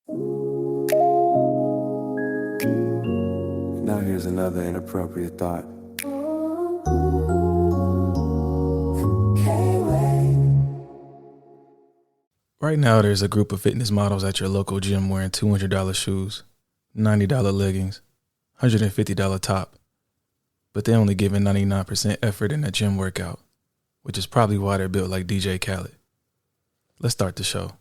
Now here's another inappropriate thought. Right now, there's a group of fitness models at your local gym wearing $200 shoes, $90 leggings, $150 top, but they're only giving 99% effort in that gym workout, which is probably why they're built like DJ Khaled. Let's start the show.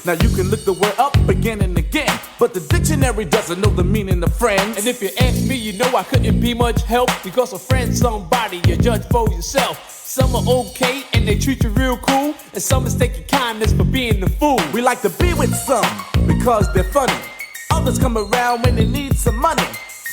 Now you can look the word up again and again, but the dictionary doesn't know the meaning of friends. And if you ask me, you know I couldn't be much help, because a friend's somebody you judge for yourself. Some are okay and they treat you real cool, and some mistake your kindness for being the fool. We like to be with some because they're funny. Others come around when they need some money.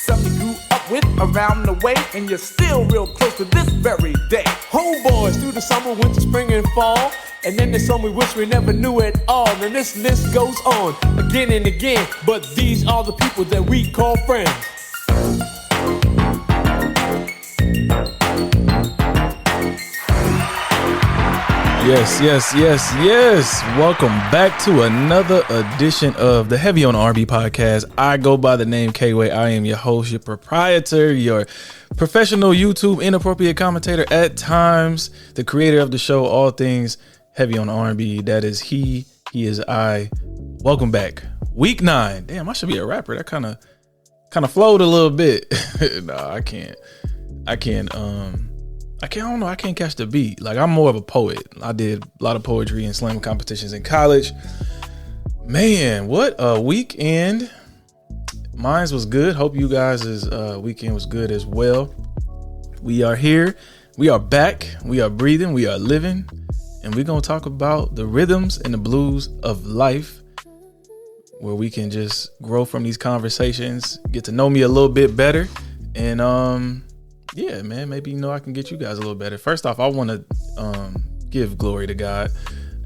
Some you grew up with around the way, and you're still real close to this very day. Homeboys through the summer, winter, spring, and fall. And then there's some we wish we never knew at all. And this list goes on again and again, but these are the people that we call friends. Yes. Welcome back to another edition of the Heavy on R&B podcast. I go by the name K-Way. I am your host, your proprietor, your professional YouTube inappropriate commentator at times, the creator of the show, All Things Heavy on R&B. That is he is I. Welcome back. Week 9. Damn, I should be a rapper. That kind of flowed a little bit. Nah, I can't. I don't know. I can't catch the beat. Like, I'm more of a poet. I did a lot of poetry and slam competitions in college. Man, what a weekend. Mine was good. Hope you guys' weekend was good as well. We are here. We are back. We are breathing. We are living. And we're going to talk about the rhythms and the blues of life, where we can just grow from these conversations, get to know me a little bit better. And, yeah, man, maybe, I can get you guys a little better. First off, I want to give glory to God.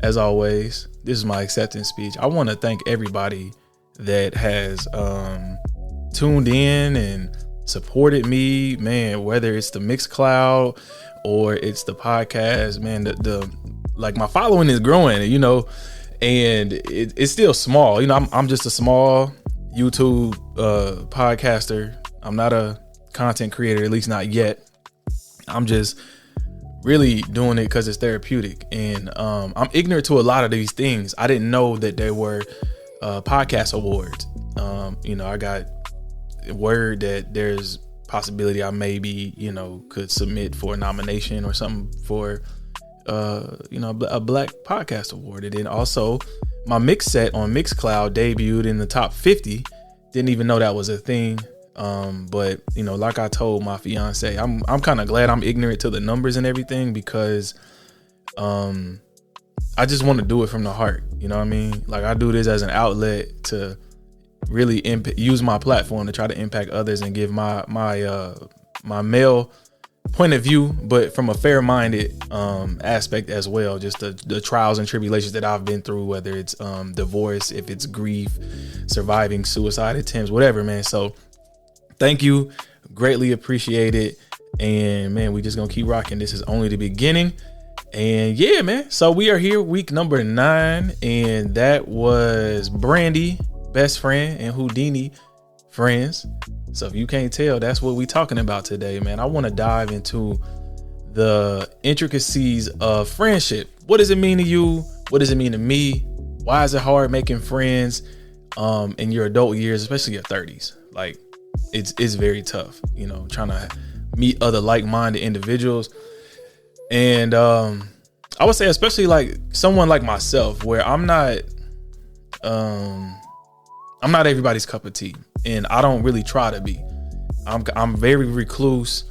As always, this is my acceptance speech. I want to thank everybody that has tuned in and supported me, man, whether it's the Mixcloud or it's the podcast, man, the like, my following is growing, and it's still small. I'm just a small YouTube podcaster. I'm not a content creator, at least not yet. I'm just really doing it because it's therapeutic, and I'm ignorant to a lot of these things. I didn't know that there were podcast awards. I got word that there's possibility I maybe, could submit for a nomination or something for, a Black Podcast Award. And then also my mix set on Mixcloud debuted in the top 50. Didn't even know that was a thing. But like I told my fiance, I'm kind of glad I'm ignorant to the numbers and everything, because I just want to do it from the heart. You know what I mean? Like, I do this as an outlet to really use my platform to try to impact others and give my male point of view, but from a fair-minded aspect as well. Just the trials and tribulations that I've been through, whether it's divorce, if it's grief, surviving suicide attempts, whatever, man. So thank you, greatly appreciate it. And man, we just gonna keep rocking. This is only the beginning. And yeah, man, so we are here, week number 9, and that was Brandy, best friend, and Houdini, friends. So if you can't tell, that's what we talking about today, man. I want to dive into the intricacies of friendship. What does it mean to you? What does it mean to me? Why is it hard making friends in your adult years, especially your 30s? Like, it's very tough, trying to meet other like-minded individuals. And I would say, especially like someone like myself, where I'm not everybody's cup of tea, and I don't really try to be. I'm very recluse,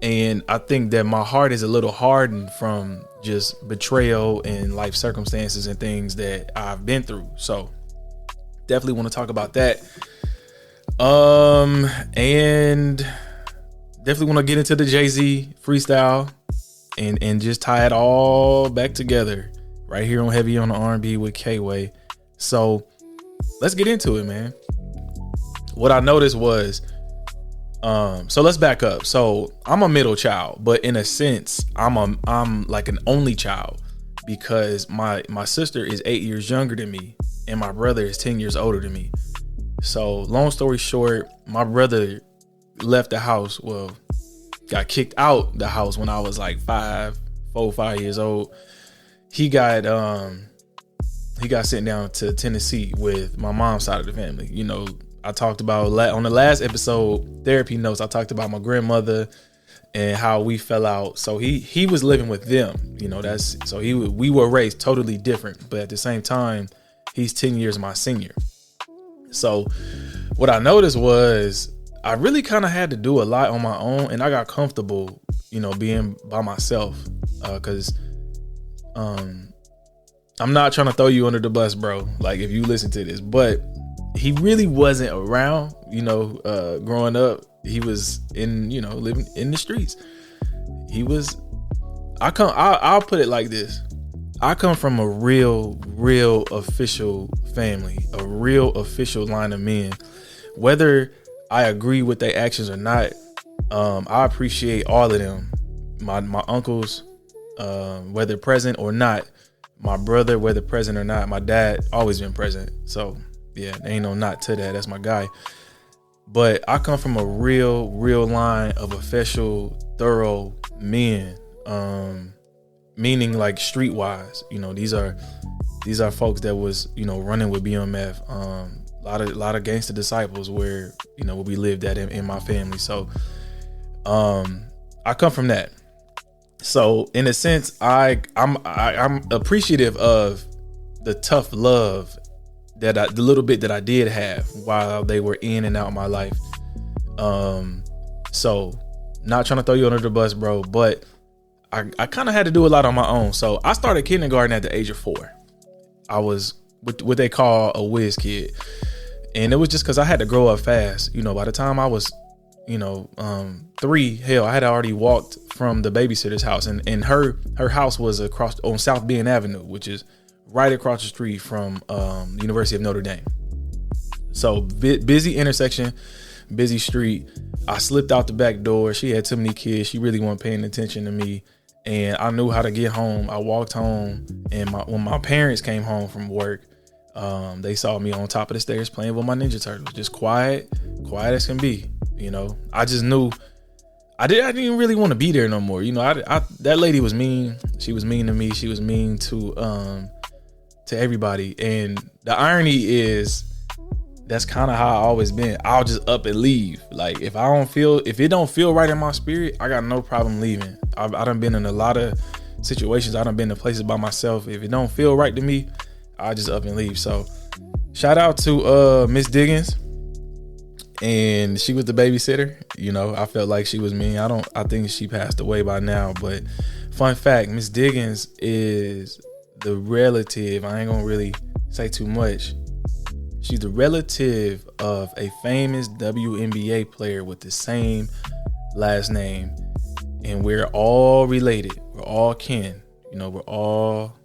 and I think that my heart is a little hardened from just betrayal and life circumstances and things that I've been through. So definitely want to talk about that. And definitely want to get into the Jay-Z freestyle and just tie it all back together right here on Heavy on the R&B with K-Way. So let's get into it, man. What I noticed was, so let's back up. So I'm a middle child, but in a sense, I'm like an only child, because my sister is 8 years younger than me, and my brother is 10 years older than me. So long story short, my brother left the house. Well, got kicked out the house when I was like 4 or 5 years old. He got sent down to Tennessee with my mom's side of the family. I talked about on the last episode, Therapy Notes, I talked about my grandmother and how we fell out. So he was living with them. We were raised totally different, but at the same time, he's 10 years my senior. So what I noticed was I really kind of had to do a lot on my own, and I got comfortable, being by myself, because I'm not trying to throw you under the bus, bro, like if you listen to this, but he really wasn't around, growing up. He was living in the streets. I'll put it like this. I come from a real official family, a real official line of men. Whether I agree with their actions or not, I appreciate all of them. My uncles, whether present or not, my brother, whether present or not, my dad always been present. So yeah, there ain't no not to that. That's my guy. But I come from a real line of official, thorough men, meaning like streetwise. These are folks that was running with BMF. A lot of gangster disciples where we lived at in my family. So I come from that. So in a sense, I'm appreciative of the tough love that the little bit that I did have while they were in and out of my life. So not trying to throw you under the bus, bro, but I kind of had to do a lot on my own. So I started kindergarten at the age of 4. I was what they call a whiz kid. And it was just because I had to grow up fast. By the time I was, 3, hell, I had already walked from the babysitter's house. And her house was across on South Bend Avenue, which is right across the street from the University of Notre Dame. So busy intersection, busy street. I slipped out the back door. She had too many kids. She really wasn't paying attention to me. And I knew how to get home. I walked home. And when my parents came home from work, they saw me on top of the stairs playing with my Ninja Turtles, just quiet as can be. I just knew I didn't really want to be there no more. That lady was mean. She was mean to me. She was mean to everybody. And the irony is that's kind of how I always been. I'll just up and leave. Like if it don't feel right in my spirit, I got no problem leaving. I done been in a lot of situations. I done been to places by myself. If it don't feel right to me, I just up and leave. So shout out to Miss Diggins. And she was the babysitter. You know, I felt like she was me. I think she passed away by now. But fun fact, Miss Diggins is the relative. I ain't gonna really say too much. She's the relative of a famous WNBA player with the same last name. And we're all related. We're all kin. You know, we're all,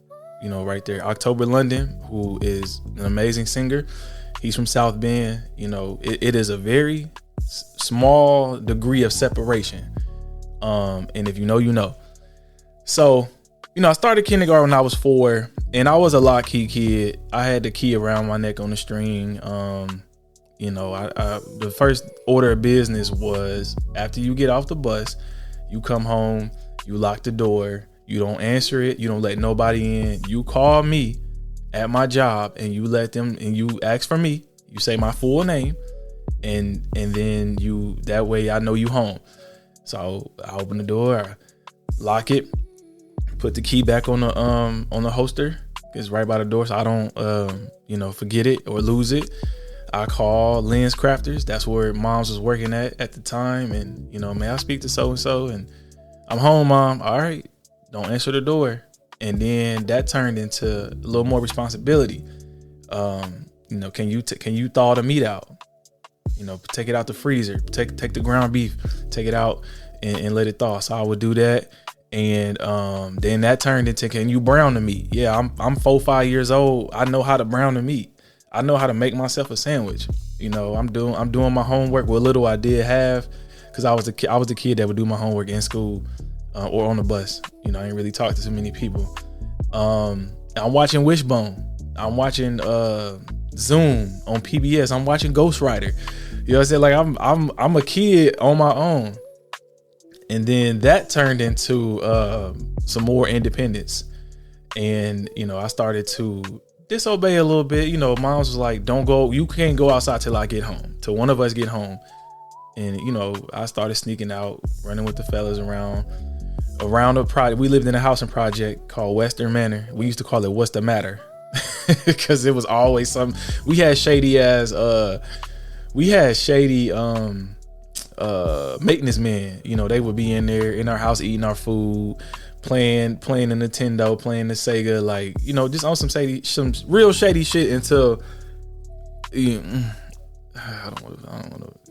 you know, right there. October London, who is an amazing singer. He's from South Bend. You know, it is a very small degree of separation. And if you know, you know. So, you know, I started kindergarten when I was 4, and I was a lock key kid. I had the key around my neck on the string. You know, the first order of business was after you get off the bus, you come home, you lock the door, you don't answer it, you don't let nobody in. You call me at my job and you let them, and you ask for me, you say my full name, and then you, that way I know you home. So I open the door, I lock it, put the key back on the holster. It's right by the door, so I don't you know, forget it or lose it. I call Lens Crafters. That's where Mom's was working at the time, and you know, may I speak to so and so, and I'm home, Mom. All right, don't answer the door. And then that turned into a little more responsibility. You know, can you thaw the meat out? You know, take it out the freezer. Take the ground beef, take it out and let it thaw. So I would do that. And then that turned into, can you brown the meat? Yeah, I'm 4-5 years old. I know how to brown the meat. I know how to make myself a sandwich. You know, I'm doing my homework. What little I did have, because I was the kid that would do my homework in school or on the bus. You know, I didn't really talk to too many people. I'm watching Wishbone. I'm watching Zoom on PBS. I'm watching Ghost Rider. You know what I'm saying? Like I'm a kid on my own. And then that turned into some more independence. And, you know, I started to disobey a little bit. You know, Mom's was like, you can't go outside till I get home, till one of us get home. And, you know, I started sneaking out, running with the fellas around the project. We lived in a housing project called Western Manor. We used to call it What's the Matter? Because it was always something. We had shady maintenance men. You know, they would be in there in our house eating our food, playing the Nintendo, playing the Sega, like, you know, just on some real shady shit until, you know, I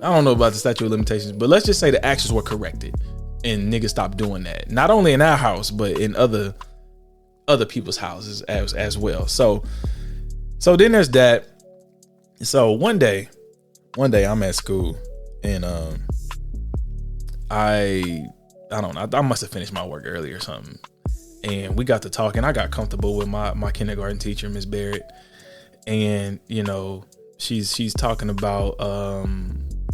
don't know about the statute of limitations, but let's just say the actions were corrected and niggas stopped doing that. Not only in our house, but in other people's houses as well. So then there's that. So one day I'm at school, and I don't know, I must have finished my work early or something, and we got to talking. I got comfortable with my kindergarten teacher, Miss Barrett, and you know, she's talking about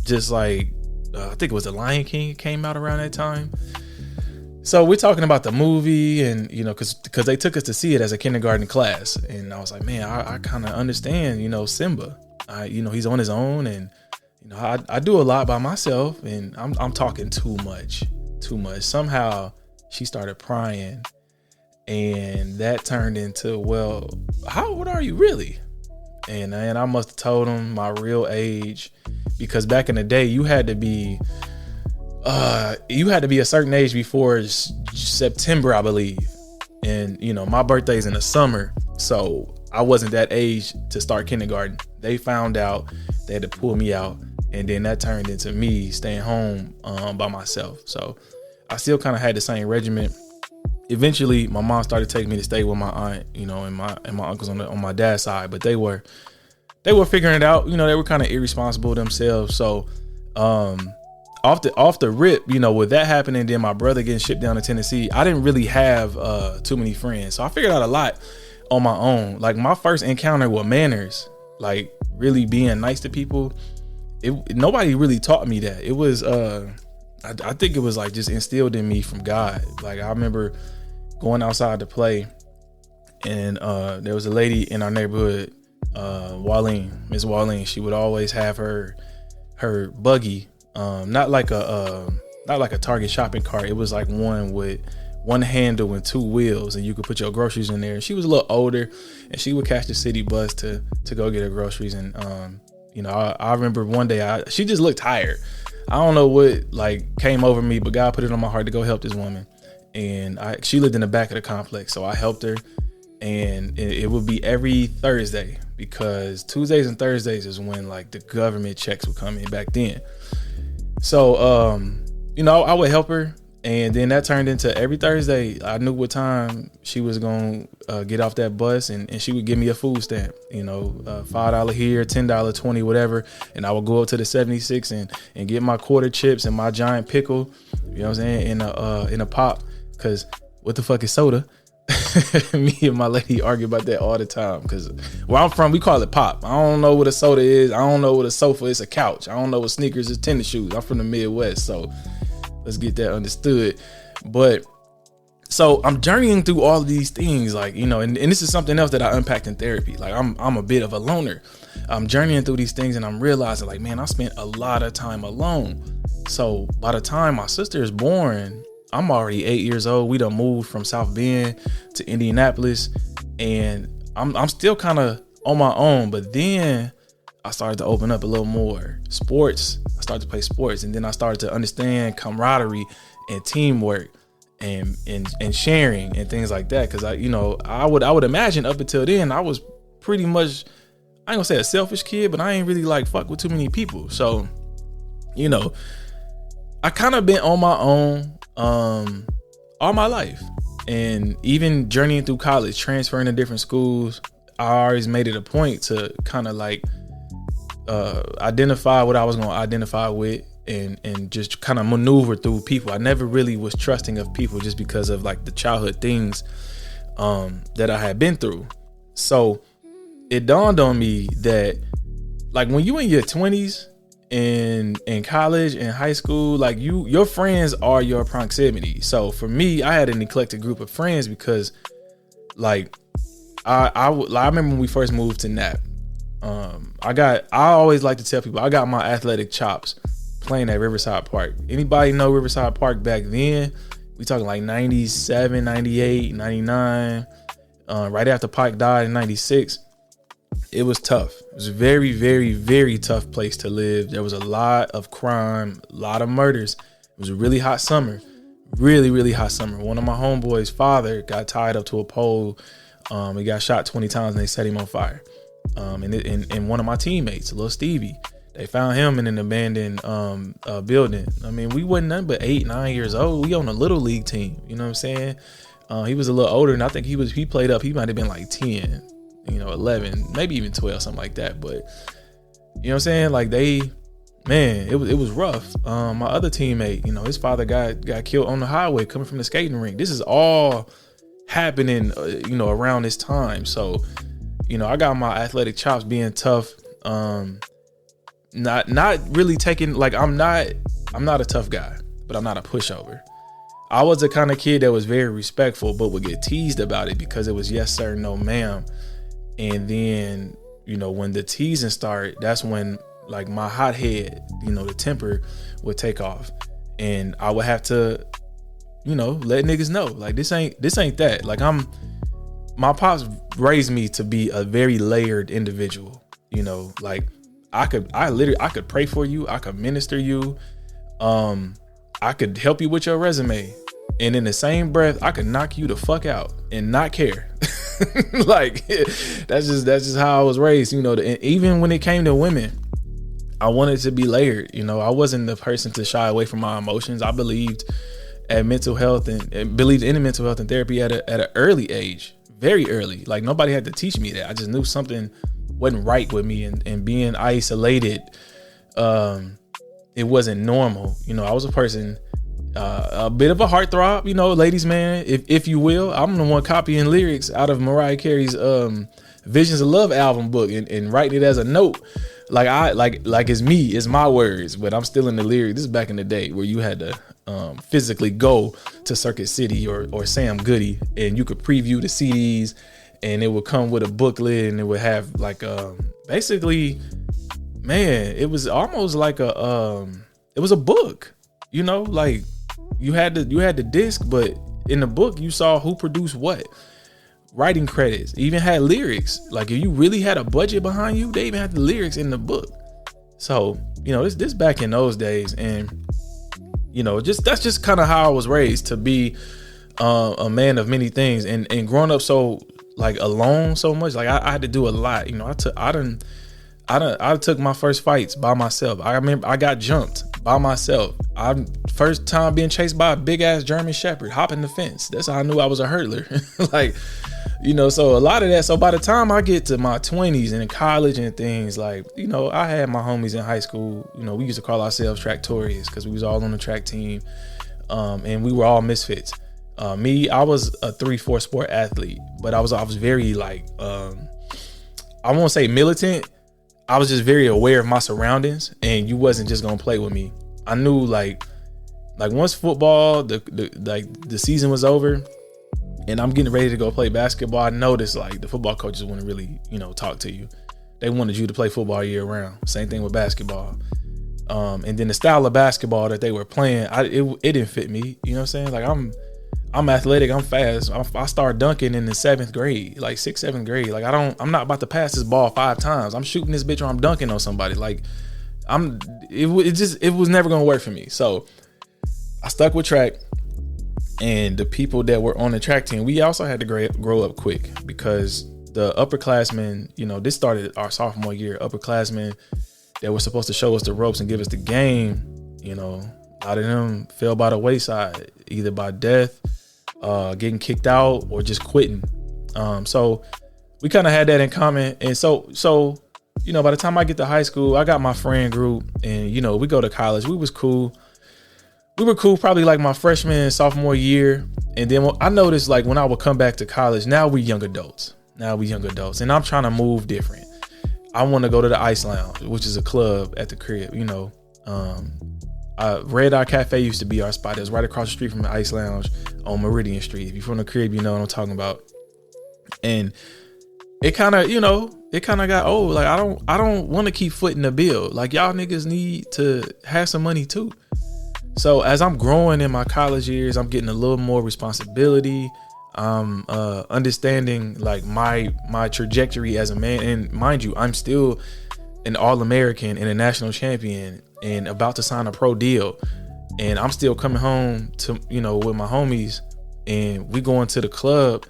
just like I think it was The Lion King came out around that time. So we're talking about the movie, and you know, because they took us to see it as a kindergarten class, and I was like, man, I kind of understand, you know, Simba. You know, he's on his own, and you know, I do a lot by myself, and I'm talking too much. Somehow she started prying, and that turned into, well, how old are you really? And I must have told him my real age, because back in the day you had to be a certain age before September, I believe. And you know, my birthday's in the summer, so I wasn't that age to start kindergarten. They found out, they had to pull me out, and then that turned into me staying home by myself. So I still kind of had the same regimen. Eventually my mom started taking me to stay with my aunt, you know, and my uncles on my dad's side, but they were figuring it out. You know, they were kind of irresponsible themselves. So off the rip, you know, with that happening, then my brother getting shipped down to Tennessee, I didn't really have too many friends. So I figured out a lot on my own. Like my first encounter with manners, like really being nice to people, nobody really taught me that. It was I think it was like just instilled in me from God. Like I remember going outside to play, and there was a lady in our neighborhood Miss Walleen, she would always have her buggy, not like a Target shopping cart. It was like one with one handle and two wheels, and you could put your groceries in there. And she was a little older, and she would catch the city bus to go get her groceries. And I remember one day she just looked tired. I don't know what like came over me, but God put it on my heart to go help this woman. And she lived in the back of the complex, so I helped her. And it would be every Thursday, because Tuesdays and Thursdays is when like the government checks would come in back then. So I would help her, and then that turned into every Thursday I knew what time she was gonna get off that bus, and she would give me a food stamp, $5 here, $10, $20, whatever, and I would go up to the 76 and get my quarter chips and my giant pickle, you know what I'm saying, in a pop, because what the fuck is soda? Me and my lady argue about that all the time, because where I'm from, we call it pop. I don't know what a soda is. I don't know what a sofa is. A couch. I don't know what sneakers is. Tennis shoes. I'm from the Midwest, so let's get that understood. But so I'm journeying through all of these things, like, and this is something else that I unpacked in therapy. Like I'm a bit of a loner. I'm journeying through these things, and I'm realizing, like, man, I spent a lot of time alone. So by the time my sister is born, I'm already 8 years old. We done moved from South Bend to Indianapolis, and I'm still kind of on my own. But then I started to open up a little more. Sports. I started to play sports, and then I started to understand camaraderie and teamwork and sharing and things like that. Because I would imagine up until then I was pretty much, I ain't gonna say a selfish kid, but I ain't really like fuck with too many people. So I kind of been on my own all my life, and even journeying through college, transferring to different schools, I always made it a point to kind of like identify what I was going to identify with, and just kind of maneuver through people. I never really was trusting of people, just because of like the childhood things that I had been through. So it dawned on me that like when you in your 20s in college and high school, like your friends are your proximity. So for me, I had an eclectic group of friends, because like I remember when we first moved to Nap, I always like to tell people I got my athletic chops playing at Riverside Park. Anybody know Riverside Park back then? We talking like 97, 98, 99, right after Pike died in 96. It was tough. It was a very, very, very tough place to live. There was a lot of crime, a lot of murders. It was a really hot summer. Really, really hot summer. One of my homeboys' father got tied up to a pole. He got shot 20 times and they set him on fire. And one of my teammates, little Stevie, they found him in an abandoned building. I mean, we wasn't nothing but 8, 9 years old. We on a little league team. You know what I'm saying? He was a little older, and I think he played up. He might have been like 10. 11, maybe even 12, something like that. But you know what I'm saying? Like it was rough. My other teammate, his father got killed on the highway coming from the skating rink. This is all happening, around this time. So, I got my athletic chops being tough. Not really taking, like, I'm not a tough guy, but I'm not a pushover. I was the kind of kid that was very respectful, but would get teased about it because it was yes sir, no ma'am. And then, when the teasing started, that's when like my hot head, the temper would take off, and I would have to, let niggas know, like, this ain't that. Like, my pops raised me to be a very layered individual. Like I could pray for you. I could minister you. I could help you with your resume. And in the same breath, I could knock you the fuck out and not care. Like, that's just how I was raised, and even when it came to women, I wanted to be layered. I wasn't the person to shy away from my emotions. I believed at mental health and believed in mental health and therapy at an early age, very early. Like, nobody had to teach me that. I just knew something wasn't right with me, and being isolated, it wasn't normal. I was a person, a bit of a heartthrob, ladies man, if you will. I'm the one copying lyrics out of Mariah Carey's Visions of Love album book and writing it as a note. Like it's me, it's my words, but I'm still in the lyric. This is back in the day where you had to physically go to Circuit City or Sam Goody, and you could preview the CDs and it would come with a booklet, and it would have like basically, man, it was almost like it was a book, you know, like you had the disc, but in the book you saw who produced what, writing credits, even had lyrics. Like if you really had a budget behind you, they even had the lyrics in the book. So, you know, this back in those days, and you know, that's just kind of how I was raised, to be a man of many things, and growing up so like alone so much, like I had to do a lot. You know, I took my first fights by myself. I remember I got jumped by myself. First time being chased by a big ass German Shepherd, hopping the fence. That's how I knew I was a hurdler. Like, you know, so a lot of that. So by the time I get to my 20s and in college and things, like, you know, I had my homies in high school. You know, we used to call ourselves Tracktorians because we was all on the track team, and we were all misfits. I was a 3-4 sport athlete, but I was very like, I won't say militant. I was just very aware of my surroundings, and you wasn't just gonna play with me. I knew like once football, the season was over, and I'm getting ready to go play basketball, I noticed like the football coaches wouldn't really, you know, talk to you. They wanted you to play football year round. Same thing with basketball. And then the style of basketball that they were playing, it didn't fit me. You know what I'm saying? Like I'm athletic, I'm fast. I started dunking in the 7th grade, like 6th, 7th grade. Like I'm not about to pass this ball 5 times. I'm shooting this bitch or I'm dunking on somebody. Like it was never gonna work for me. So I stuck with track, and the people that were on the track team, we also had to grow up quick, because the upperclassmen, you know, this started our sophomore year. Upperclassmen that were supposed to show us the ropes and give us the game, you know, a lot of them fell by the wayside, either by death, getting kicked out, or just quitting. So we kind of had that in common. And so, you know, by the time I get to high school, I got my friend group, and, you know, we go to college. We were cool probably like my freshman and sophomore year. And then I noticed, like, when I would come back to college, now we young adults, and I'm trying to move different. I want to go to the Ice Lounge, which is a club at the crib, you know. Red Eye Cafe used to be our spot. It was right across the street from the Ice Lounge on Meridian Street. If you're from the crib, you know what I'm talking about. And it kind of, you know, got old. Like, I don't want to keep footing the bill. Like, y'all niggas need to have some money too. So as I'm growing in my college years, I'm getting a little more responsibility. I'm understanding like my trajectory as a man. And mind you, I'm still an All-American and a national champion, and about to sign a pro deal. And I'm still coming home to, you know, with my homies, and we going to the club.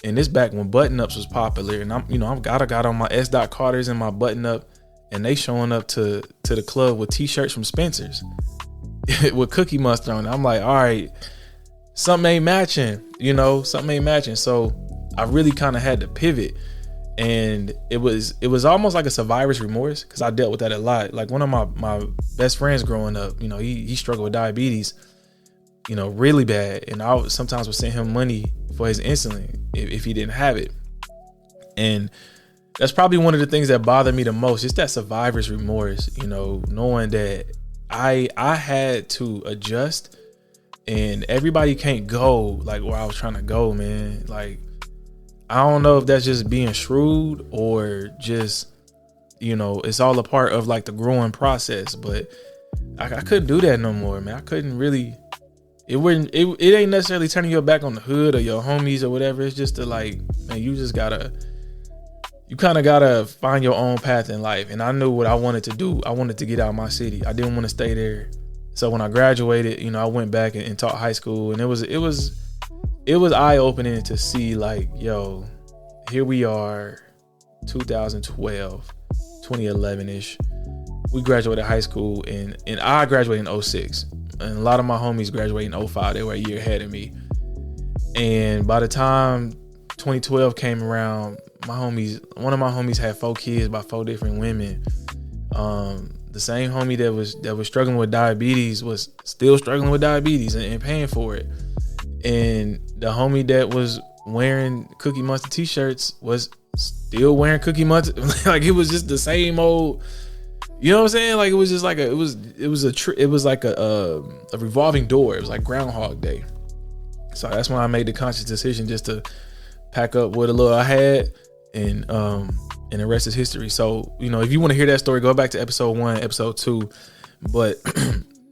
And this back when button-ups was popular, and I got on my S. Carters and my button-up, and they showing up to the club with t-shirts from Spencer's with Cookie Monster on it. I'm like, all right, something ain't matching, you know, So I really kind of had to pivot. And it was almost like a survivor's remorse, because I dealt with that a lot. Like, one of my best friends growing up, you know, he struggled with diabetes, you know, really bad. And I sometimes would send him money for his insulin if he didn't have it. And that's probably one of the things that bothered me the most. It's that survivor's remorse, you know, knowing that I had to adjust, and everybody can't go like where I was trying to go, man. Like, I don't know if that's just being shrewd or just, you know, it's all a part of like the growing process. But I couldn't do that no more, man. I couldn't really. It ain't necessarily turning your back on the hood or your homies or whatever. It's just to like, man, you kind of gotta find your own path in life. And I knew what I wanted to do. I wanted to get out of my city. I didn't want to stay there. So when I graduated, you know, I went back and taught high school, and it was eye-opening to see like, yo, here we are, 2012, 2011-ish. We graduated high school, and I graduated in 06. And a lot of my homies graduated in 05. They were a year ahead of me. And by the time 2012 came around, one of my homies had 4 kids by 4 different women. The same homie that was struggling with diabetes was still struggling with diabetes and paying for it. And the homie that was wearing Cookie Monster t-shirts was still wearing Cookie Monster. Like, it was just the same old, you know what I'm saying? Like, it was just like it was like a revolving door. It was like Groundhog Day. So that's when I made the conscious decision just to pack up what a little I had, and the rest is history. So, you know, if you want to hear that story, go back to episode 1, episode 2. But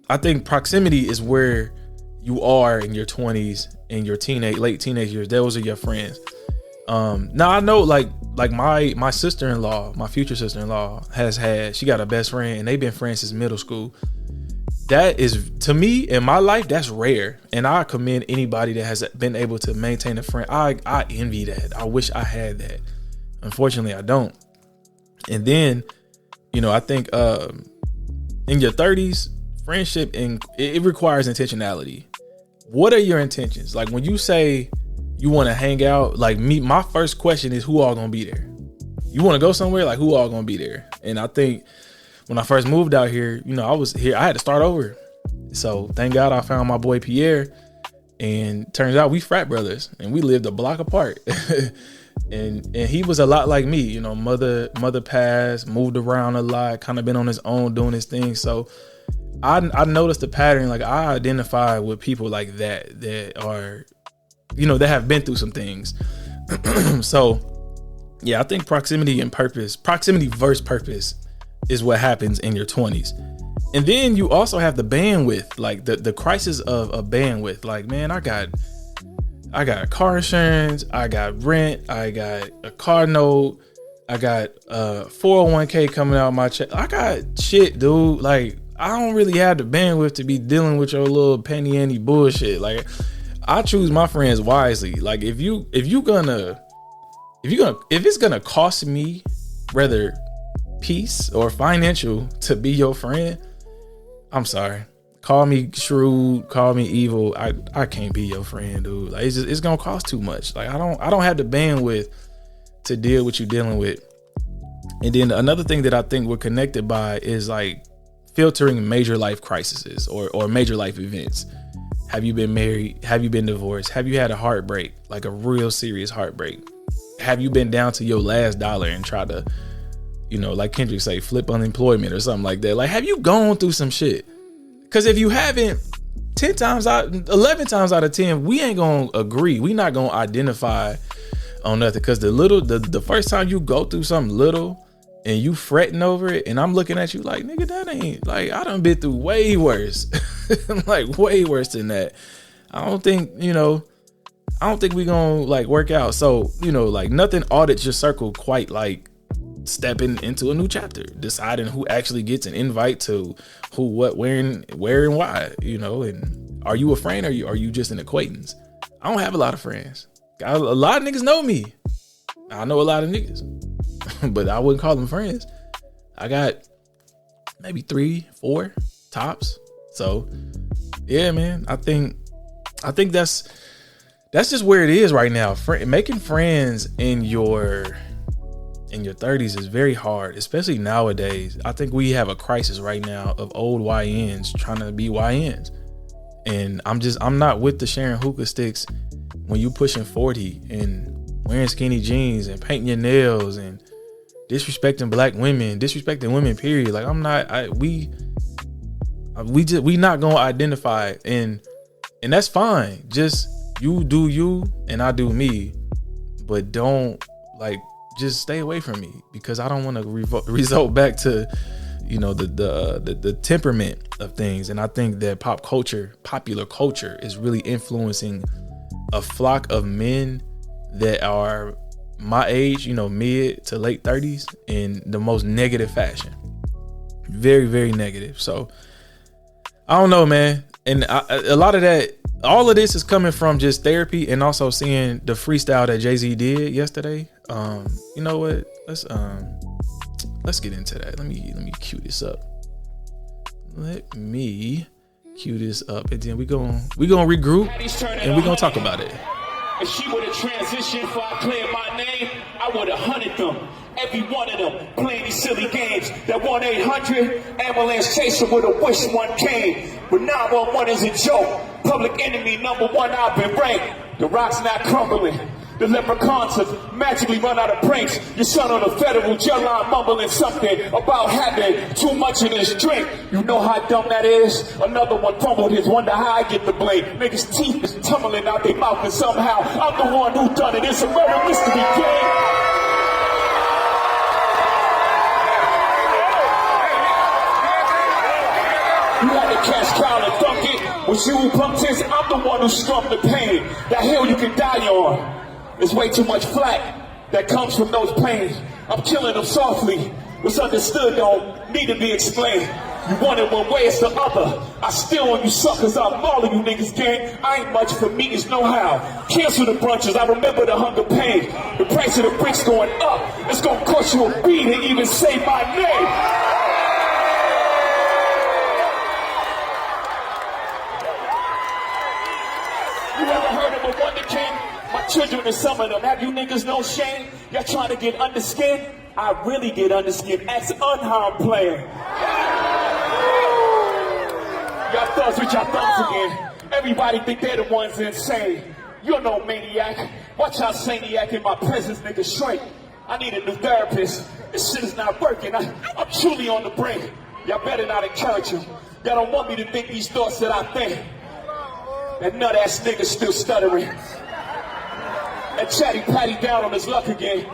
I think proximity is where you are in your 20s and your late teenage years. Those are your friends. Now I know like my sister-in-law, my future sister-in-law she got a best friend, and they've been friends since middle school. That is, to me, in my life, that's rare. And I commend anybody that has been able to maintain a friend. I envy that. I wish I had that. Unfortunately, I don't. And then, you know, I think in your 30s, friendship, and it requires intentionality. What are your intentions? Like, when you say you want to hang out, like me, my first question is, who all gonna be there? You want to go somewhere? Like, who all gonna be there? And I think when I first moved out here, you know, I had to start over. So thank God I found my boy Pierre, and turns out we frat brothers, and we lived a block apart. and he was a lot like me, you know, mother passed, moved around a lot, kind of been on his own doing his thing. So I noticed the pattern. Like, I identify with people like that are, you know, that have been through some things. So yeah, I think proximity versus purpose is what happens in your 20s. And then you also have the bandwidth, like the crisis of bandwidth. Like, man, I got car insurance, I got rent, I got a car note, I got 401k coming out of my check. I got shit, dude. Like, I don't really have the bandwidth to be dealing with your little penny ante bullshit. Like, I choose my friends wisely. Like, if it's gonna cost me whether peace or financial to be your friend, I'm sorry. Call me shrewd, call me evil. I can't be your friend, dude. Like, it's gonna cost too much. Like, I don't have the bandwidth to deal with you dealing with. And then another thing that I think we're connected by is like filtering major life crises or major life events. Have you been married? Have you been divorced? Have you had a heartbreak, like a real serious heartbreak? Have you been down to your last dollar and tried to, you know, like Kendrick say, flip unemployment or something like that? Like, have you gone through some shit? Because if you haven't, 11 times out of 10, we ain't gonna agree. We not gonna identify on nothing. Because the first time you go through something little and you fretting over it, and I'm looking at you like, nigga, that ain't, like, I done been through way worse. Like, way worse than that. I don't think we gonna like work out. So, you know, like, nothing audits your circle quite like stepping into a new chapter, deciding who actually gets an invite to who, what, where and why, you know. And are you a friend or are you just an acquaintance? I don't have a lot of friends. A lot of niggas know me. I know a lot of niggas, but I wouldn't call them friends. I got maybe 3-4 tops. So yeah, man, I think that's just where it is right now. Making friends in your 30s is very hard, especially nowadays. I think we have a crisis right now of old YNs trying to be YNs. And I'm not with the sharing hookah sticks when you pushing 40 and wearing skinny jeans and painting your nails and disrespecting black women, disrespecting women, period. Like, we not gonna identify, and that's fine. Just you do you and I do me, but don't, like, just stay away from me, because I don't want to result back to, you know, the temperament of things. And I think that popular culture is really influencing a flock of men that are my age, you know, mid to late 30s, in the most negative fashion. Very, very negative. So I don't know, man. And a lot of that, all of this is coming from just therapy, and also seeing the freestyle that Jay-Z did yesterday. You know what? Let's get into that. Let me cue this up. Let me cue this up, and then we gonna regroup and we gonna talk about it. If she would have transitioned before I cleared my name, I would have hunted them. Every one of them playing these silly games. That 1-800 ambulance chaser would have wished one came. But 911 is a joke. Public enemy #1, I've been ranked. The rock's not crumbling. The leprechauns have magically run out of pranks. Your son on a federal jail line mumbling something about having too much of this drink. You know how dumb that is? Another one fumbled his, wonder how I get the blame. Niggas' teeth is tumbling out their mouth and somehow I'm the one who done it. It's a murder mystery game. You had to catch Kyle and dunk it. Was you who pumped his? I'm the one who strummed the pain. That hill you can die on. There's way too much flack that comes from those pains. I'm killing them softly. What's understood don't need to be explained. You want it one way, it's the other. I still on you suckers, I'm all of you niggas gang. I ain't much for me, it's know how. Cancel the brunches, I remember the hunger pain. The price of the bricks going up. It's gonna cost you a beat to even say my name. You ever heard of a Wonder King? My children and some of them, have you niggas no shame? Y'all trying to get under skin? I really get under skin. Ask unharmed player. Y'all thugs with y'all thumbs again. Everybody think they're the ones insane. You're no maniac. Watch how Saniac in my presence, nigga, shrink. I need a new therapist. This shit is not working. I'm truly on the brink. Y'all better not encourage him. Y'all don't want me to think these thoughts that I think. That nut-ass nigga still stuttering. That chatty patty down on his luck again.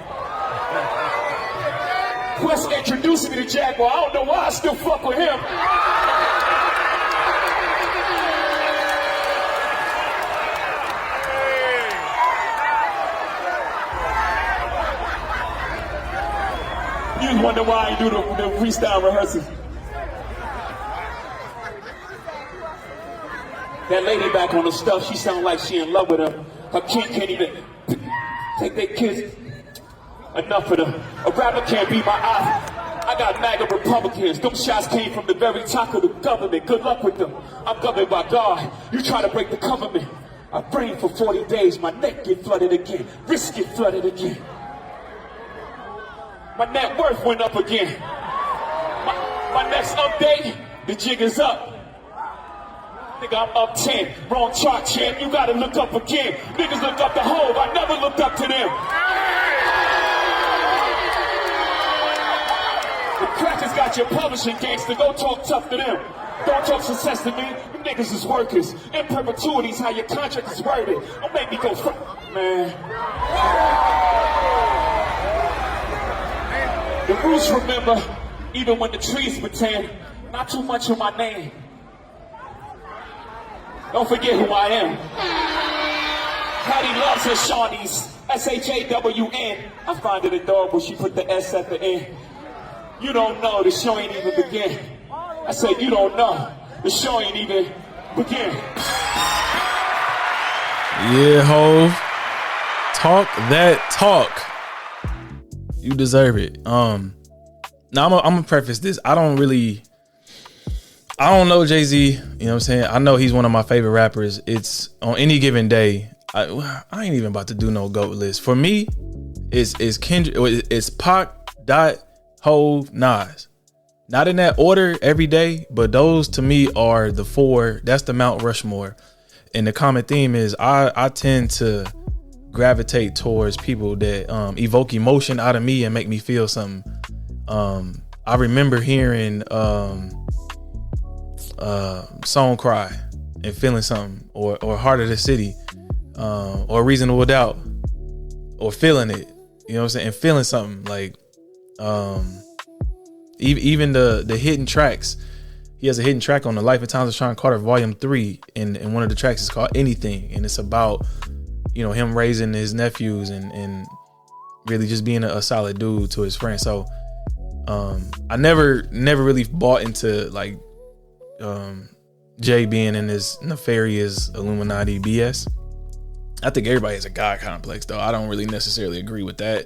Quest introduced me to Jaguar. I don't know why I still fuck with him. You wonder why I do the freestyle rehearsals. That lady back on the stuff, she sound like she in love with her. Her kid can't even take their kids. Enough of them. A rapper can't be my eye. I got MAGA Republicans. Them shots came from the very top of the government. Good luck with them. I'm governed by God. You try to break the government. I brain for 40 days. My neck get flooded again. Wrist get flooded again. My net worth went up again. My next update, the jig is up. Nigga, I'm up 10. Wrong chart, champ. You gotta look up again. Niggas look up to Hov. I never looked up to them. The crackers got your publishing gangster. Go talk tough to them. Don't talk success to me. You niggas is workers. In perpetuity's how your contract is worded. Don't make me go man. The roots remember, even when the trees pretend, not too much of my name. Don't forget who I am. Hattie loves her Shawnees, S-H-A-W-N. I find it adorable she put the S at the end. You don't know, the show ain't even begin. I said, you don't know, the show ain't even begin. Yeah, Hov. Talk that talk. You deserve it. Now I'm gonna preface this. I don't know Jay-Z, you know what I'm saying? I know he's one of my favorite rappers. It's on any given day. I ain't even about to do no GOAT list. For me, it's Kendrick, it's Pac, Dot, Hov, Nas. Not in that order every day, but those to me are the four. That's the Mount Rushmore. And the common theme is I tend to gravitate towards people that evoke emotion out of me and make me feel something. I remember hearing Song Cry and feeling something, or Heart of the City, or Reasonable Doubt, or feeling it, you know what I'm saying, and feeling something like even the hidden tracks. He has a hidden track on The Life and Times of Sean Carter Volume 3, and one of the tracks is called Anything, and it's about, you know, him raising his nephews and really just being a solid dude to his friends. So I never really bought into like Jay being in this nefarious Illuminati BS. I think everybody has a God complex, though. I don't really necessarily agree with that.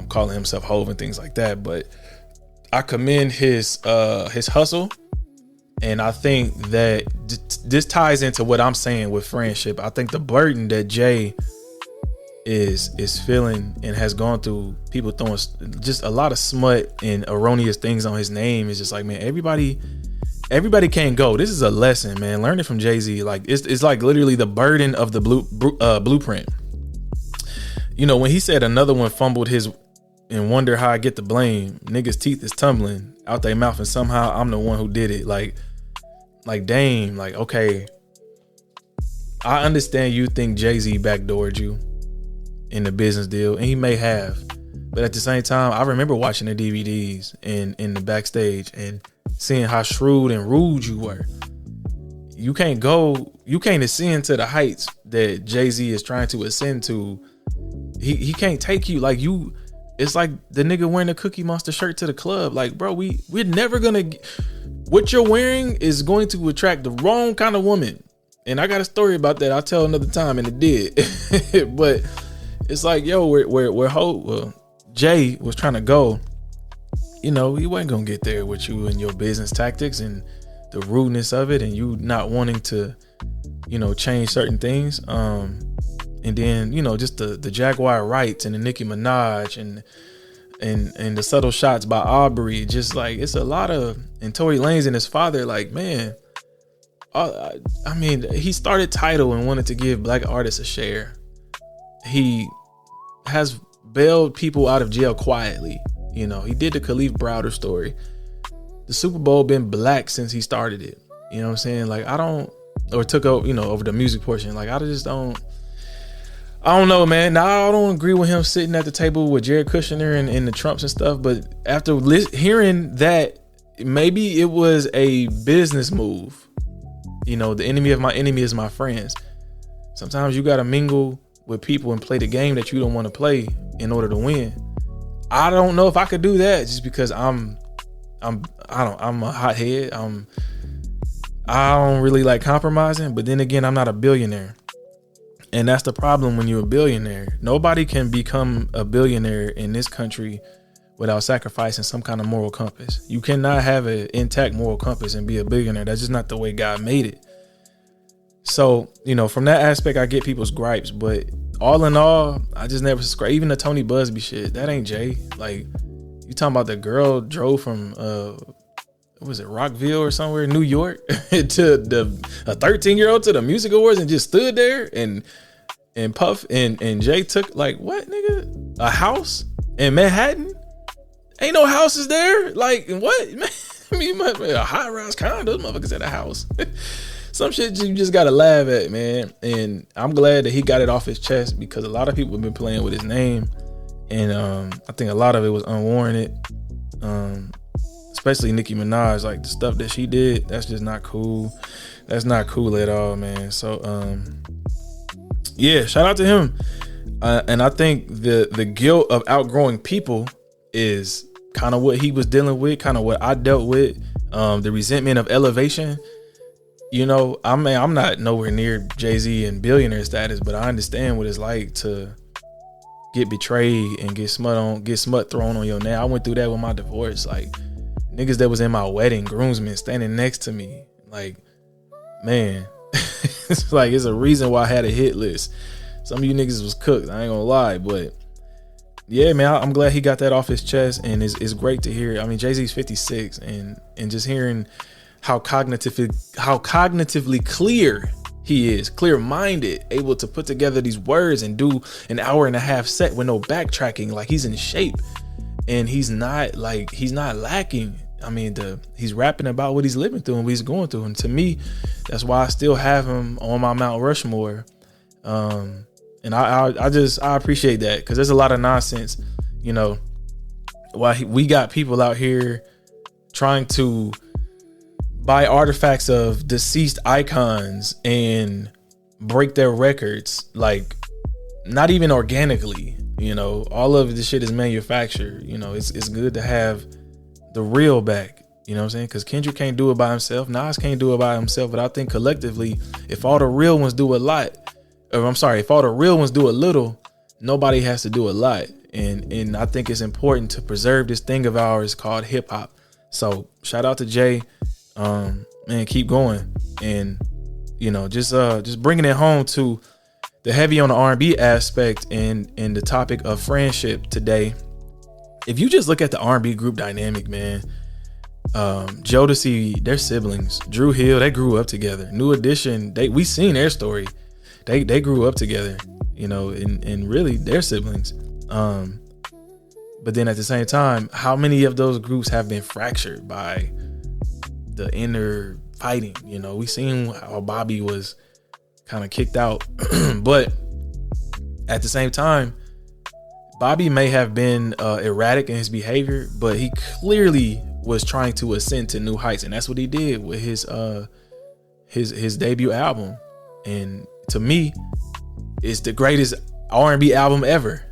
Calling himself Hov and things like that, but I commend his hustle. And I think that this ties into what I'm saying with friendship. I think the burden that Jay is feeling and has gone through, people throwing just a lot of smut and erroneous things on his name, is just like, man, everybody everybody can't go. This is a lesson, man. Learn it from Jay-Z. Like it's like literally the burden of the blueprint. You know, when he said another one fumbled his and wonder how I get the blame, niggas' teeth is tumbling out their mouth and somehow I'm the one who did it. Like Dame, like, okay, I understand you think Jay-Z backdoored you in the business deal, and he may have, but at the same time, I remember watching the DVDs and in the backstage and seeing how shrewd and rude you were. You can't ascend to the heights that Jay-Z is trying to ascend to. He can't take you like you. It's like the nigga wearing a Cookie Monster shirt to the club. Like, bro, we're never gonna. What you're wearing is going to attract the wrong kind of woman. And I got a story about that. I'll tell another time, and it did. But it's like, yo, where Jay was trying to go, you know, he wasn't gonna get there with you and your business tactics and the rudeness of it, and you not wanting to, you know, change certain things. And then, you know, just the Jaguar Wrights and the Nicki Minaj and the subtle shots by Aubrey, just like, it's a lot of, and Tory Lanez and his father, like, man, I mean, he started Tidal and wanted to give black artists a share. He has bailed people out of jail quietly. You know, he did the Khalif Browder story. The Super Bowl been black since he started it. You know what I'm saying? Like, took over, you know, over the music portion. Like, I don't know, man. Now, I don't agree with him sitting at the table with Jared Kushner and the Trumps and stuff. But after hearing that, maybe it was a business move. You know, the enemy of my enemy is my friends. Sometimes you got to mingle with people and play the game that you don't want to play in order to win. I don't know if I could do that just because I'm a hothead. I don't really like compromising, but then again, I'm not a billionaire. And that's the problem when you're a billionaire. Nobody can become a billionaire in this country without sacrificing some kind of moral compass. You cannot have an intact moral compass and be a billionaire. That's just not the way God made it. So, you know, from that aspect, I get people's gripes, but all in all, I just never subscribe. Even the Tony Busby shit, that ain't Jay. Like, you talking about the girl drove from, was it Rockville or somewhere, New York, to a 13-year-old to the music awards and just stood there and Puff and Jay took, like, what, nigga? A house in Manhattan? Ain't no houses there. Like, what? Man, I mean, a high-rise condo. Those motherfuckers at a house. Some shit you just gotta laugh at, man. And I'm glad that he got it off his chest because a lot of people have been playing with his name, and I think a lot of it was unwarranted. Especially Nicki Minaj, like the stuff that she did, that's just not cool. That's not cool at all, man. So, yeah, shout out to him. And I think the guilt of outgrowing people is kind of what he was dealing with, kind of what I dealt with. The resentment of elevation. You know, I'm not nowhere near Jay-Z and billionaire status, but I understand what it's like to get betrayed and get smut thrown on your name. I went through that with my divorce. Like, niggas that was in my wedding, groomsmen standing next to me. Like, man, it's like, it's a reason why I had a hit list. Some of you niggas was cooked, I ain't gonna lie, but yeah, man, I'm glad he got that off his chest, and it's great to hear. I mean, Jay-Z's 56, and just hearing how cognitively clear he is, clear-minded, able to put together these words and do an hour and a half set with no backtracking. Like, he's in shape, and he's not lacking. I mean, he's rapping about what he's living through and what he's going through, and to me, that's why I still have him on my Mount Rushmore. And I appreciate that, because there's a lot of nonsense, you know, why we got people out here trying to buy artifacts of deceased icons and break their records, like, not even organically. You know, all of this shit is manufactured. You know, it's good to have the real back. You know what I'm saying? Because Kendrick can't do it by himself. Nas can't do it by himself. But I think collectively, if all the real ones do a little, nobody has to do a lot. And I think it's important to preserve this thing of ours called hip hop. So shout out to Jay. Man, keep going. And, you know, just bringing it home to the heavy on the R&B aspect and the topic of friendship today. If you just look at the R&B group dynamic, man, Jodeci, their siblings, Drew Hill, they grew up together. New Edition, we seen their story. They grew up together, you know, and really they're siblings. But then at the same time, how many of those groups have been fractured by the inner fighting? You know, we seen how Bobby was kind of kicked out, but at the same time, Bobby may have been erratic in his behavior, but he clearly was trying to ascend to new heights, and that's what he did with his debut album. And to me, it's the greatest R&B album ever.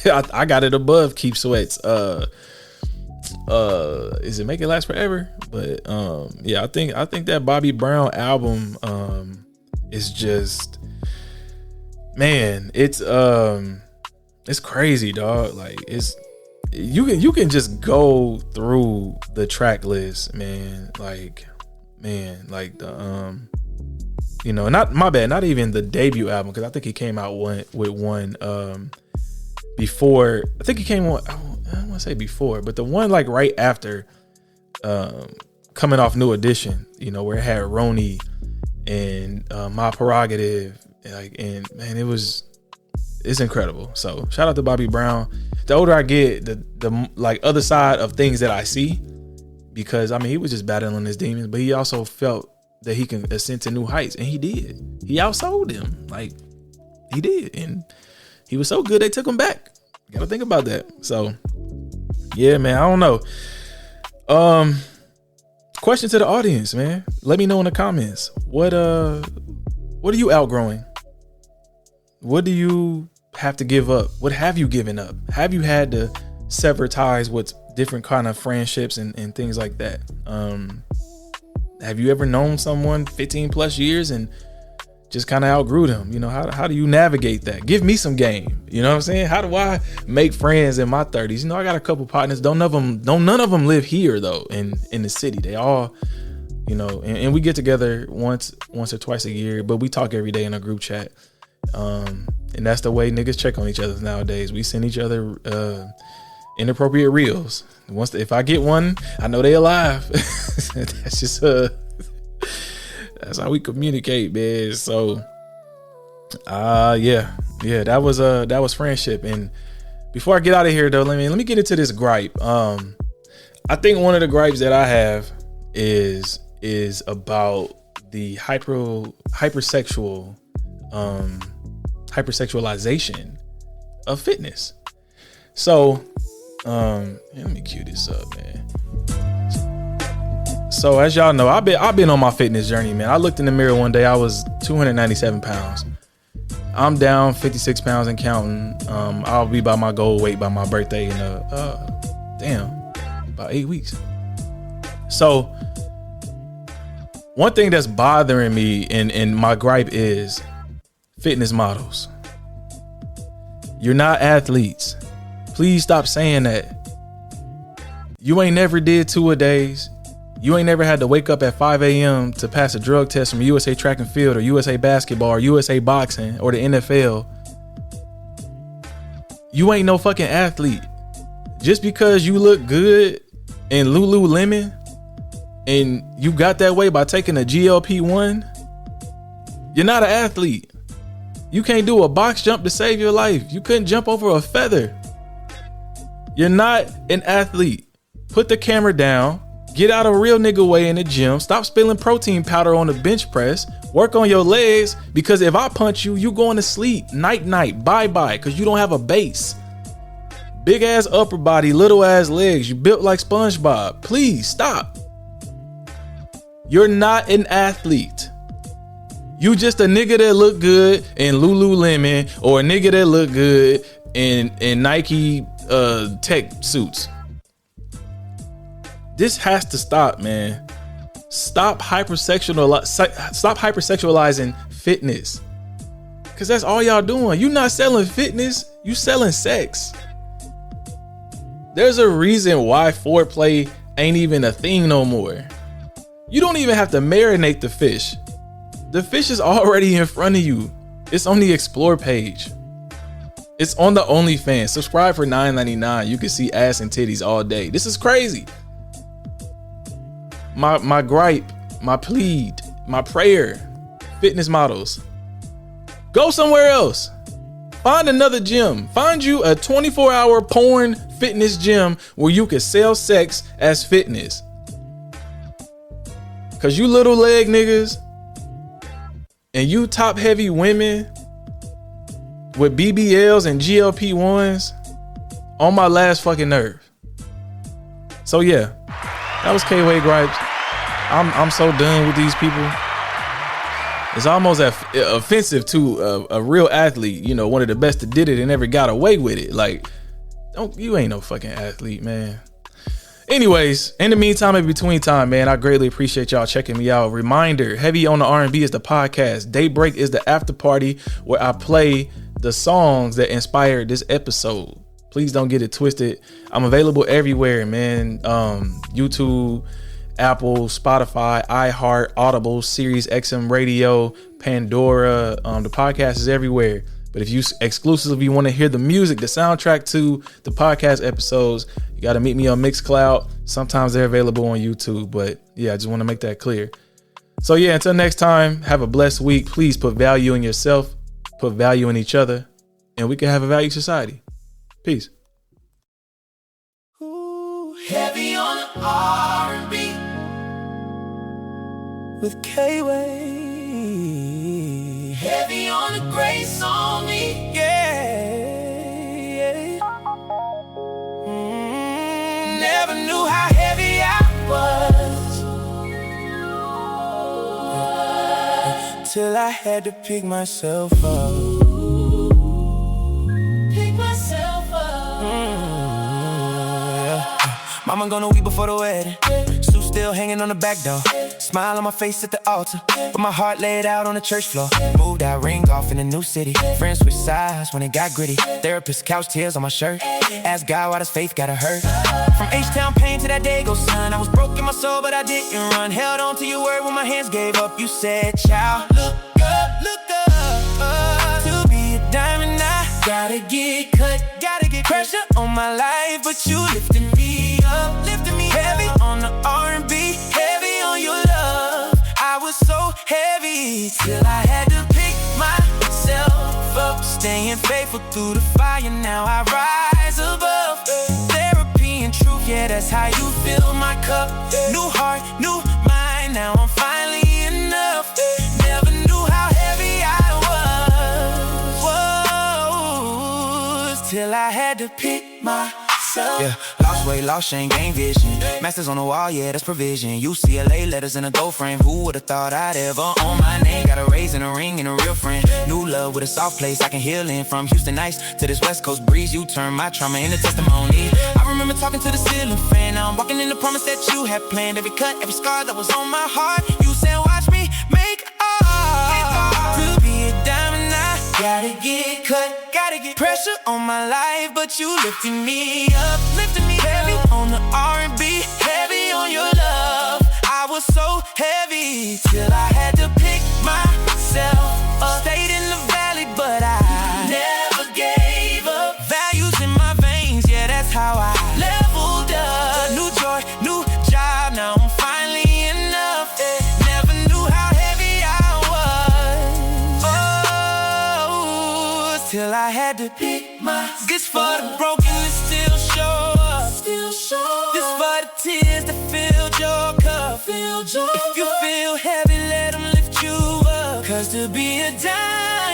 I got it above Keep Sweat's is it Make It Last Forever? But yeah, I think that Bobby Brown album is just, man, it's crazy, dog. Like, it's you can just go through the track list, man. Like the you know, not even the debut album, because I think he came out with one before. I think he came on, I don't want to say before, but the one like right after coming off New Edition, you know, where it had Roni and My Prerogative, and man, it's incredible. So shout out to Bobby Brown. The older I get, the like other side of things that I see, because I mean, he was just battling his demons, but he also felt that he can ascend to new heights, and he did. He outsold him, like he did, and he was so good they took him back. You gotta think about that. So yeah, man, I don't know. Question to the audience, man. Let me know in the comments. What are you outgrowing? What do you have to give up? What have you given up? Have you had to sever ties with different kind of friendships and things like that? Have you ever known someone 15 plus years and just kind of outgrew them? You know, how do you navigate that? Give me some game. You know what I'm saying? How do I make friends in my 30s? You know, I got a couple partners. None of them live here though, in the city. They all, you know, and we get together once or twice a year, but we talk every day in a group chat. And that's the way niggas check on each other nowadays. We send each other inappropriate reels. If I get one, I know they alive. That's just that's how we communicate, man. So yeah, that was friendship. And before I get out of here though, let me get into this gripe. I think one of the gripes that I have is about the hypersexualization of fitness. So let me cue this up, man. So as y'all know, I've been on my fitness journey, man. I looked in the mirror one day, I was 297 pounds. I'm down 56 pounds and counting. I'll be by my goal weight by my birthday in about 8 weeks. So one thing that's bothering me and my gripe is fitness models. You're not athletes. Please stop saying that. You ain't never did 2-a-days. You ain't never had to wake up at 5 a.m. to pass a drug test from USA Track and Field or USA Basketball or USA Boxing or the NFL. You ain't no fucking athlete. Just because you look good in Lululemon and you got that way by taking a GLP-1, you're not an athlete. You can't do a box jump to save your life. You couldn't jump over a feather. You're not an athlete. Put the camera down. Get out a real nigga way in the gym. Stop spilling protein powder on the bench press. Work on your legs, because if I punch you, you going to sleep. Night, bye-bye, because you don't have a base. Big ass upper body, little ass legs. You built like SpongeBob. Please stop. You're not an athlete. You just a nigga that look good in Lululemon or a nigga that look good in Nike tech suits. This has to stop, man. Stop hypersexualizing fitness. Cause that's all y'all doing. You not selling fitness, you selling sex. There's a reason why foreplay ain't even a thing no more. You don't even have to marinate the fish. The fish is already in front of you. It's on the explore page. It's on the OnlyFans. Subscribe for $9.99. You can see ass and titties all day. This is crazy. my gripe, my plead, my prayer, fitness models, go somewhere else. Find another gym. Find you a 24-hour porn fitness gym where you can sell sex as fitness. Cause you little leg niggas and you top heavy women with BBLs and GLP-1s on my last fucking nerve. So yeah, that was K-Way Gripes. I'm so done with these people. It's almost offensive to a real athlete, you know, one of the best that did it and never got away with it. Like, you ain't no fucking athlete, man. Anyways, in the meantime, in between time, man, I greatly appreciate y'all checking me out. Reminder, Heavy on the R&B is the podcast. Daybreak is the after party where I play the songs that inspired this episode. Please don't get it twisted. I'm available everywhere, man. YouTube, Apple, Spotify, iHeart, Audible, Sirius XM Radio, Pandora. The podcast is everywhere. But if you exclusively want to hear the music, the soundtrack to the podcast episodes, you got to meet me on Mixcloud. Sometimes they're available on YouTube. But yeah, I just want to make that clear. So yeah, until next time, have a blessed week. Please put value in yourself, put value in each other, and we can have a value society. Peace. Heavy on the R&B with K-Way. Heavy on the grace on me. Yeah. Never knew how heavy I was till I had to pick myself up. Mama gonna weep before the wedding. Suit still hanging on the back door. Smile on my face at the altar, but my heart laid out on the church floor. Moved out, ring off in a new city. Friends switched sides when it got gritty. Therapist couch tears on my shirt. Asked God why this faith gotta hurt. From H-Town pain to that Dago sun, I was broke in my soul, but I didn't run. Held on to your word when my hands gave up. You said, child, look up, to be a diamond. I gotta get cut, gotta get pressure on my life, but you lifted me up, lifting me heavy on the R&B, heavy on your love. I was so heavy till I had to pick myself up, staying faithful through the fire. Now I rise above. Therapy and truth, yeah, that's how you fill my cup. New heart, new mind, now I'm finally enough. Never knew how heavy I was till I had to pick myself. Yeah, lost weight, lost shame, gain vision. Masters on the wall, yeah, that's provision. UCLA letters in a gold frame. Who would've thought I'd ever own my name? Got a raise and a ring and a real friend. New love with a soft place I can heal in. From Houston nights to this West Coast breeze, you turn my trauma into testimony. I remember talking to the ceiling fan. Now I'm walking in the promise that you had planned. Every cut, every scar that was on my heart, you said watch me make art. To be a diamond, I gotta get cut, gotta get pressure on my life, but you lifted me up, lifting me heavy on the R&B, heavy on your love. I was so heavy till I had to pick myself up. Stayed in the valley, but I never gave up. Values in my veins, yeah, that's how I leveled up. New joy, new job, now I'm finally enough. Never knew how heavy I was till I had to pick myself. This for the broken that still show up. This for the tears that filled your cup. If you feel heavy, let them lift you up. Cause to be a dime